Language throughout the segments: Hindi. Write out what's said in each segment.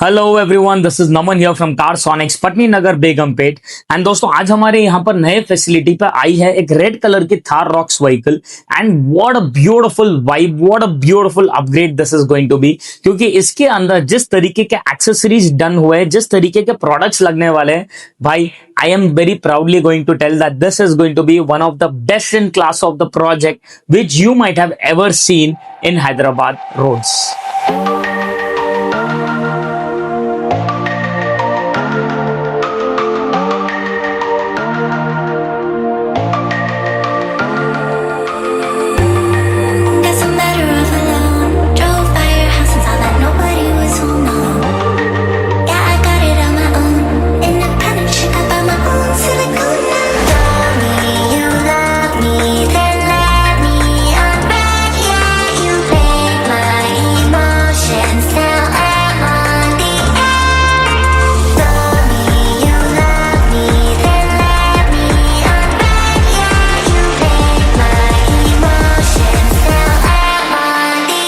Hello everyone, this is Naman here from Carsonics Patni Nagar Begumpet. And दोस्तों, आज हमारे यहाँ पर नए फैसिलिटी पर आई है एक रेड कलर की Thar Roxx vehicle. And what a beautiful vibe, what a beautiful upgrade this is going to be. क्योंकि इसके अंदर जिस तरीके के एक्सेसरीज डन हुए, जिस तरीके के प्रोडक्ट्स लगने वाले हैं, भाई I am very proudly going to tell that this is going to be one of the best in class of the project which you might have ever seen in Hyderabad roads. Doesn't matter if alone. Drove by your house and saw that nobody was home. No. Yeah, I got it on my own. Independent chick, I buy my own silicone. Told me you love me, then let me unwrap. Yeah, you played my emotions. Now I'm on the air. Told me you love me, then let me unwrap. Yeah, you played my emotions. Now I'm on the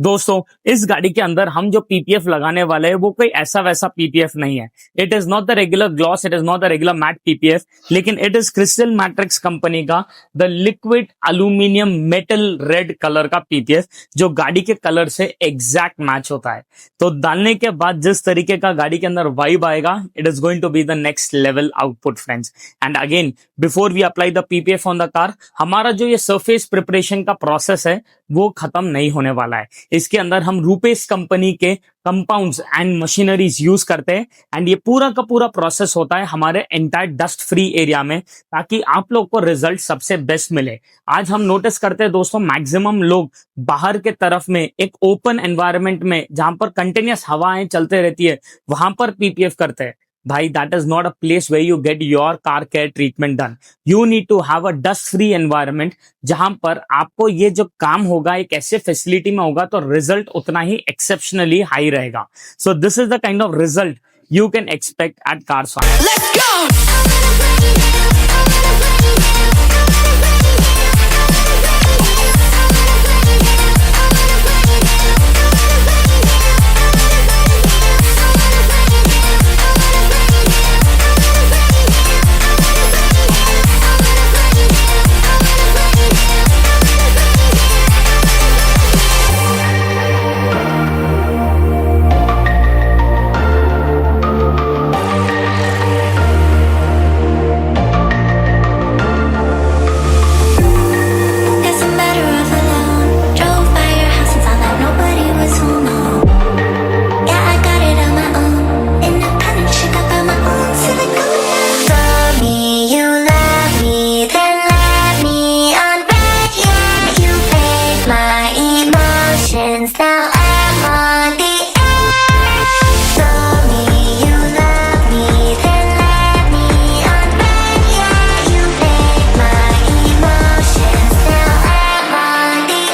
दोस्तों, इस गाड़ी के अंदर हम जो पीपीएफ लगाने वाले हैं वो कोई ऐसा वैसा पीपीएफ नहीं है। It is not the regular gloss, it is not the regular matte PPF, लेकिन it is crystal matrix company का the liquid aluminium metal red colour का पीपीएफ, जो गाड़ी के कलर से एग्जैक्ट मैच होता है। तो डालने के बाद जिस तरीके का गाड़ी के अंदर वाइब आएगा, it is going to be the next level output friends. And again, before we apply the PPF on the car, हमारा जो ये सरफेस प्रिपरेशन का प्रोसेस है वो खत्म नहीं होने वाला है। इसके अंदर हम रूपेश कंपनी के कंपाउंड्स एंड मशीनरीज यूज करते हैं। एंड ये पूरा का पूरा प्रोसेस होता है हमारे एंटायर डस्ट फ्री एरिया में, ताकि आप लोग को रिजल्ट सबसे बेस्ट मिले। आज हम नोटिस करते हैं दोस्तों, मैक्सिमम लोग बाहर के तरफ में एक ओपन एनवायरनमेंट में जहां पर कंटिन्यूअस हवाएं चलते रहती है, वहां पर पीपीएफ करते हैं। भाई, that is not a place where you get your car care treatment done. You need to have a dust free environment, जहां पर आपको ये जो काम होगा एक ऐसे फैसिलिटी में होगा तो रिजल्ट उतना ही एक्सेप्शनली हाई रहेगा। So this is the kind of result you can expect at Carsonics. Let's go! Doesn't matter if alone. Drove by your house and saw that nobody was home. No. Yeah, I got it on my own. Independent chick, I buy my own silicone. Told me you love me, then let me unwrap. Yeah, you played my emotions. Now I'm on the air. Told me you love me, then let me unwrap. Yeah, you played my emotions. Now I'm on the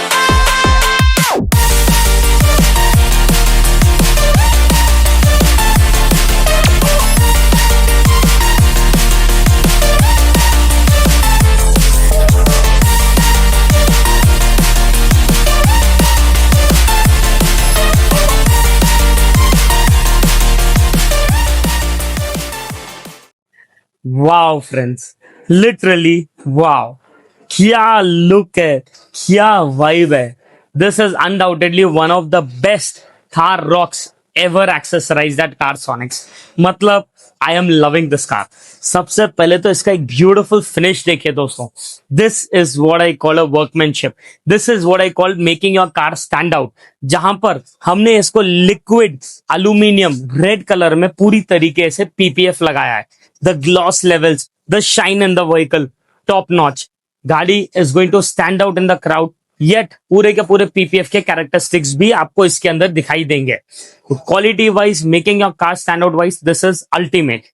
wow friends, literally wow, क्या लुक है, क्या वाइब है। This is undoubtedly one of the best Thar Roxx ever accessorised at Carsonics. मतलब I am loving this car. सबसे पहले तो इसका एक ब्यूटीफुल फिनिश देखिए दोस्तों। This is what I call a workmanship, this is what I call making your car stand out. जहां पर हमने इसको लिक्विड अल्यूमिनियम रेड कलर में पूरी तरीके से पीपीएफ लगाया है। The gloss levels, the shine in the vehicle, top notch. गाड़ी is going to stand out in the crowd. Yet पूरे के पूरे पीपीएफ के कैरेक्टरिस्टिक्स भी आपको इसके अंदर दिखाई देंगे। Quality wise, making your car stand out wise, this is ultimate.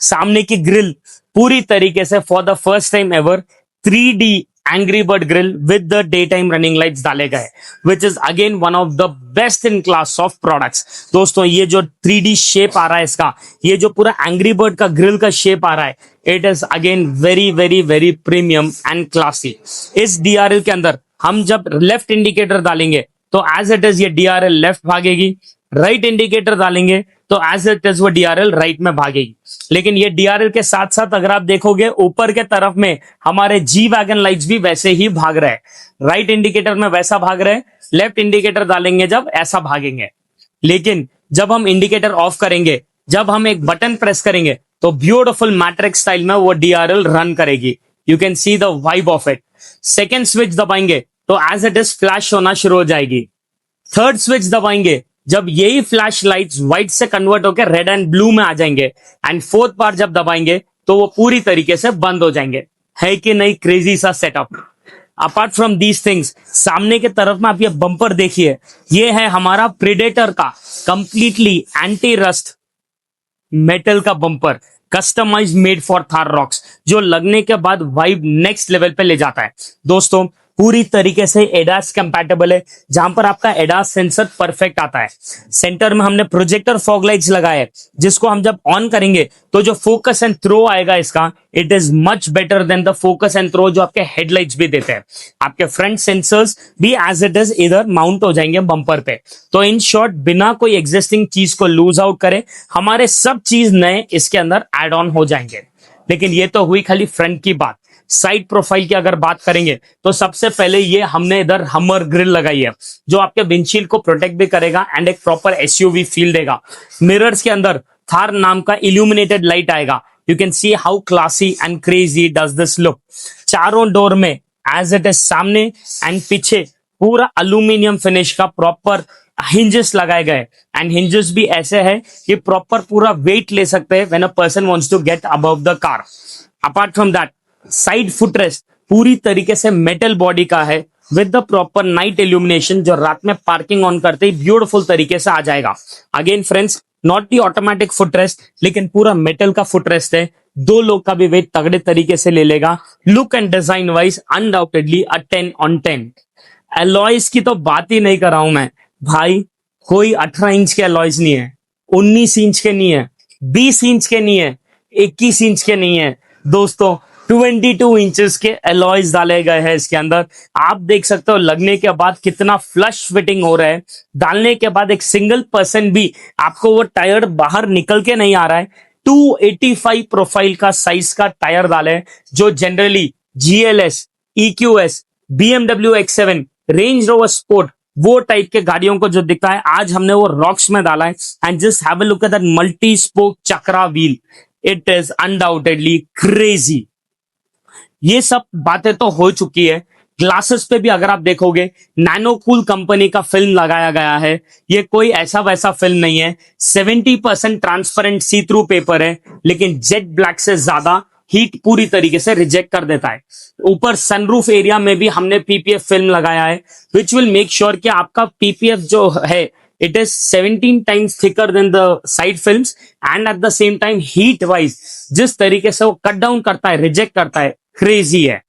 सामने की ग्रिल पूरी तरीके से for the first time ever 3D angry bird grill with the day time running lights डाले गए, which is again one of the best in class of products. दोस्तों ये जो 3D शेप आ रहा है इसका, ये जो पूरा एंग्री बर्ड का ग्रिल का शेप आ रहा है, it is again very very very premium and classy. इस DRL के अंदर हम जब लेफ्ट इंडिकेटर डालेंगे तो एज इट इज ये DRL लेफ्ट भागेगी, राइट इंडिकेटर डालेंगे तो एज इट इज वो DRL राइट में भागेगी। लेकिन ये DRL के साथ साथ अगर आप देखोगे ऊपर के तरफ में हमारे जी वैगन लाइट्स भी वैसे ही भाग रहे हैं। राइट इंडिकेटर में वैसा भाग रहे हैं, लेफ्ट इंडिकेटर डालेंगे जब ऐसा भागेंगे। लेकिन जब हम इंडिकेटर ऑफ करेंगे, जब हम एक बटन प्रेस करेंगे तो ब्यूटीफुल मैट्रिक्स स्टाइल में वो DRL रन करेगी। You can see the vibe of it. Second switch दबाएंगे तो एज इट इज फ्लैश होना शुरू हो जाएगी। थर्ड स्विच दबाएंगे जब यही फ्लैश लाइट्स व्हाइट से कन्वर्ट होकर रेड एंड ब्लू में आ जाएंगे, एंड फोर्थ बार जब दबाएंगे तो वो पूरी तरीके से बंद हो जाएंगे। है कि नहीं क्रेजी सा setup. Apart from these things, सामने के तरफ में आप ये बम्पर देखिए, ये है हमारा प्रेडेटर का कंप्लीटली एंटी रस्ट मेटल का bumper, customise made for Thar Roxx, जो लगने के बाद वाइब नेक्स्ट लेवल पे ले जाता है। दोस्तों पूरी तरीके से एडास कंपैटिबल है, जहां पर आपका एडास सेंसर परफेक्ट आता है। सेंटर में हमने प्रोजेक्टर फॉग लाइट्स लगाए हैं, जिसको हम जब ऑन करेंगे तो जो फोकस एंड थ्रो आएगा इसका, it is much better than the focus and throw जो आपके हेडलाइट्स भी देते हैं। आपके फ्रंट सेंसर्स भी एज इट इज इधर माउंट हो जाएंगे बम्पर पे। तो इन शॉर्ट, बिना कोई एग्जिस्टिंग चीज को लूज आउट करे, हमारे सब चीज नए इसके अंदर एड ऑन हो जाएंगे। लेकिन ये तो हुई खाली फ्रंट की बात। साइड प्रोफाइल की अगर बात करेंगे तो सबसे पहले ये हमने इधर हमर ग्रिल लगाई है, जो आपके विंडशील्ड को प्रोटेक्ट भी करेगा एंड एक प्रॉपर SUV फील देगा। मिरर्स के अंदर थार नाम का इल्यूमिनेटेड लाइट आएगा। You can see how classy and crazy does this look. चारों डोर में एज इट इज सामने एंड पीछे पूरा अल्यूमिनियम फिनिश का प्रॉपर हिंजेस लगाए गए, एंड हिंजेस भी ऐसे है कि प्रॉपर पूरा वेट ले सकते हैं when a person wants to get above the car. Apart from that, side footrest पूरी तरीके से मेटल बॉडी का है with the proper night illumination, जो रात में पार्किंग ऑन करते ही ब्यूटीफुल तरीके से आ जाएगा। Again friends, not the automatic footrest, लेकिन पूरा मेटल का फुटरेस्ट है। 2 लोग का भी वेट तगड़े तरीके से ले लेगा। Look and design wise undoubtedly a 10 on 10। Alloys की तो बात ही नहीं कर रहा हूं मैं भाई, कोई 18 इंच के एलॉयज नहीं है, 19 इंच के नहीं है, 20 इंच के नहीं है, 21 इंच के नहीं है दोस्तों, 22 इंचेस के एलॉयज डाले गए हैं इसके अंदर। आप देख सकते हो लगने के बाद कितना फ्लश फिटिंग हो रहा है। डालने के बाद एक सिंगल पर्सन भी आपको वो टायर बाहर निकल के नहीं आ रहा है। 285 प्रोफाइल का साइज का टायर डाले हैं, जो generally GLS, EQS, BMW X7, range rover sport, वो टाइप के गाड़ियों को जो दिखता है, आज हमने वो रॉक्स में डाला है। And just have a look at that multi spoke chakra wheel, it is undoubtedly crazy. ये सब बातें तो हो चुकी है। ग्लासेस पे भी अगर आप देखोगे, नैनोकूल कंपनी का फिल्म लगाया गया है। ये कोई ऐसा वैसा फिल्म नहीं है। 70% ट्रांसपेरेंट सी थ्रू पेपर है, लेकिन जेट ब्लैक से ज्यादा हीट पूरी तरीके से रिजेक्ट कर देता है। ऊपर सनरूफ एरिया में भी हमने PPF फिल्म लगाया है, विच विल मेक श्योर कि आपका PPF जो है, it is 17 times thicker than the side films, and at the same time heat wise जिस तरीके से वो कट डाउन करता है, रिजेक्ट करता है, क्रेजी है।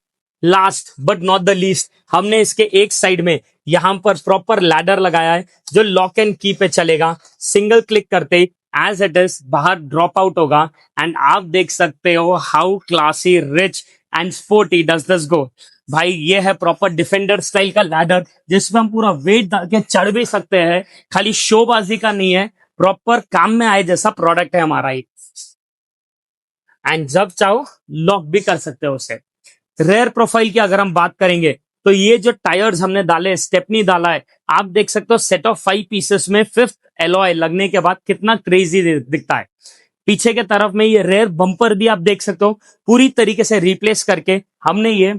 Last but not the least, हमने इसके एक साइड में यहां पर प्रॉपर लैडर लगाया है, जो लॉक एंड की पे चलेगा। सिंगल क्लिक करते ही एज इट इज बाहर ड्रॉप आउट होगा, एंड आप देख सकते हो how classy, rich and sporty does this go. भाई ये है प्रॉपर डिफेंडर स्टाइल का लैडर, जिसमें हम पूरा वेट डाल के चढ़ भी सकते हैं। खाली शोबाजी का नहीं है, प्रॉपर काम में आए जैसा प्रोडक्ट है हमारा ये। एंड जब चाहो लॉक भी कर सकते हो उसे। रेयर प्रोफाइल की अगर हम बात करेंगे तो ये जो टायर्स हमने डाले, स्टेपनी डाला है, आप देख सकते हो सेट ऑफ 5 पीसेस में 5th एलॉय लगने के बाद कितना क्रेजी दिखता है। पीछे के तरफ में ये रेयर बम्पर भी आप देख सकते हो, पूरी तरीके से रिप्लेस करके हमने ये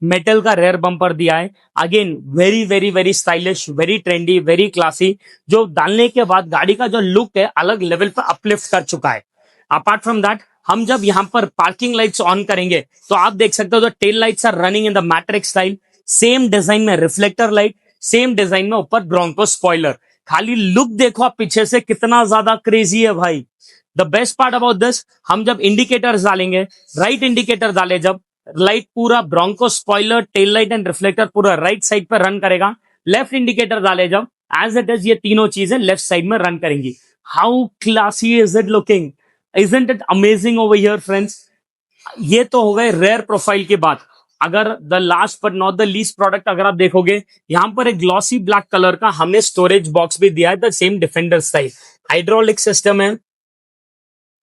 मेटल का रेयर बम्पर दिया है। Again very very very stylish, very trendy, very classy, जो डालने के बाद गाड़ी का जो लुक है अलग लेवल पर अपलिफ्ट कर चुका है। अपार्ट फ्रॉम दैट, हम जब यहाँ पर पार्किंग लाइट्स ऑन करेंगे तो आप देख सकते हो the tail lights are running in the matrix style. Same design में रिफ्लेक्टर लाइट, सेम डिजाइन में ऊपर ब्रोंको स्पॉइलर। खाली लुक देखो आप पीछे से कितना ज्यादा क्रेजी है भाई। The best part about this, हम जब इंडिकेटर्स डालेंगे, राइट इंडिकेटर डाले जब, लाइट पूरा Bronco spoiler tail light and reflector पूरा राइट साइड पर रन करेगा। लेफ्ट इंडिकेटर डाले जब एज इट इज ये तीनों चीजें लेफ्ट साइड में रन करेंगी। How classy is it looking, isn't it amazing over here friends. ये तो हो गए रेयर प्रोफाइल की बात। अगर the last but not the least product अगर आप देखोगे, यहां पर एक ग्लॉसी ब्लैक कलर का हमने स्टोरेज बॉक्स भी दिया है, the same defender style. Hydraulic system है,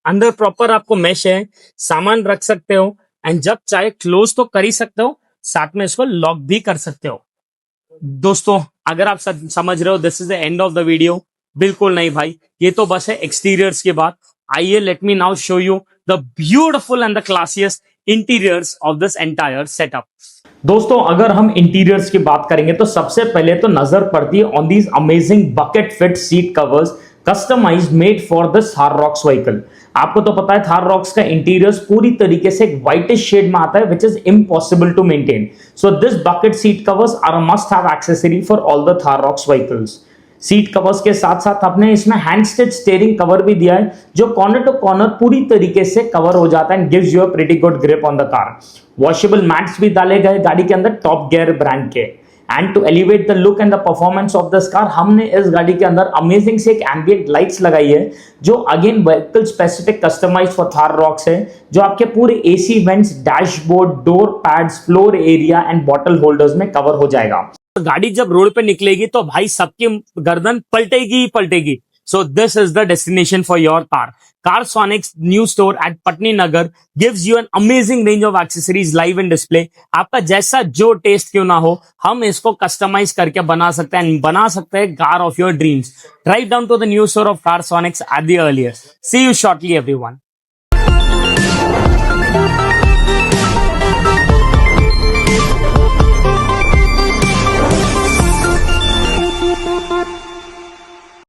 अंदर प्रॉपर आपको मेश है, सामान रख सकते हो एंड जब चाहे क्लोज तो कर ही सकते हो, साथ में इसको लॉक भी कर सकते हो। दोस्तों अगर आप समझ रहे हो this is the end of the video, बिल्कुल नहीं भाई, ये तो बस है एक्सटीरियर्स की बात। आइए let me now show you the beautiful and the classiest interiors of this entire setup. दोस्तों अगर हम इंटीरियर्स की बात करेंगे तो सबसे पहले तो नजर पड़ती है on these amazing bucket fit seat covers customised made for this Thar Roxx vehicle. आपको तो पता है थार रॉक्स का इंटीरियर्स पूरी तरीके से एक व्हाइटिश शेड में आता है which is impossible to maintain. So this bucket seat covers are a must have accessory for all the Thar Roxx vehicles. Seat covers के साथ साथ आपने इसमें हैंड स्टिच स्टीयरिंग कवर भी दिया है जो कॉर्नर टू कॉर्नर पूरी तरीके से कवर हो जाता है and gives you a pretty good grip on the car. Washable mats भी डाले गए गाड़ी के अंदर टॉप गियर ब्रांड के। And to elevate the look and the performance of this car, हमने इस गाड़ी के अंदर अमेजिंग से एक एम्बिएंट लाइट्स लगाई है जो again vehicle specific customise for Thar Roxx है, जो आपके पूरे AC vents, dashboard, door pads, floor area and bottle holders में कवर हो जाएगा। गाड़ी जब रोड पे निकलेगी तो भाई सबकी गर्दन पलटेगी ही पलटेगी। So this is the destination for your car. Carsonics new store at Patni Nagar gives you an amazing range of accessories live in display। आपका जैसा जो टेस्ट क्यों ना हो, हम इसको कस्टमाइज करके बना सकते हैं, बना सकते हैं car of your dreams. Drive down to the new store of Carsonics at the earliest। See you shortly everyone।